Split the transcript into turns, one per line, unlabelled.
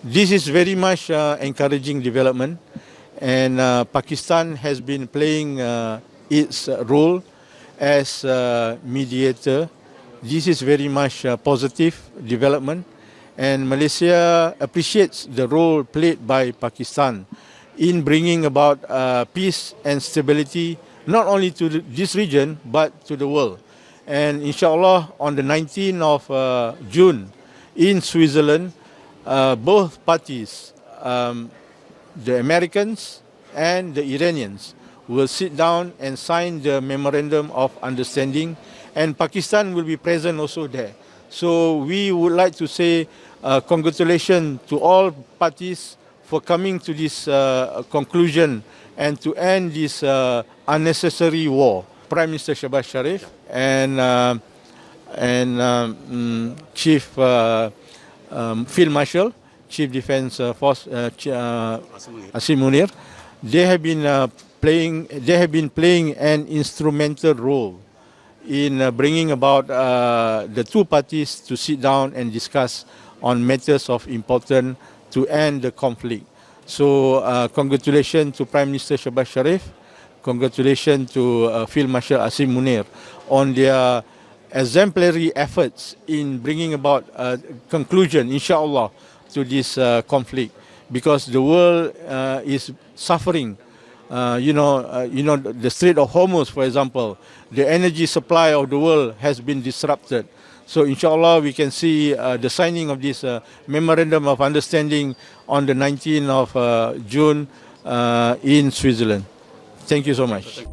This is very much encouraging development, and Pakistan has been playing its role as mediator. This is very much positive development, and Malaysia appreciates the role played by Pakistan in bringing about peace and stability, not only to this region, but to the world. And inshallah, on the 19th of June in Switzerland, both parties, the Americans and the Iranians, will sit down and sign the memorandum of understanding, and Pakistan will be present also there. So we would like to say congratulations to all parties for coming to this conclusion and to end this unnecessary war. Prime Minister Shehbaz Sharif and Chief Field Marshal, Chief Defence Force Asim Munir, they have been playing an instrumental role in bringing about the two parties to sit down and discuss on matters of importance to end the conflict. So congratulations to Prime Minister Shehbaz Sharif, congratulations to Field Marshal Asim Munir on their exemplary efforts in bringing about a conclusion, inshallah, to this conflict, because the world is suffering. The Strait of Hormuz, for example, the energy supply of the world has been disrupted. So inshallah, we can see the signing of this memorandum of understanding on the 19th of June in Switzerland. Thank you so much.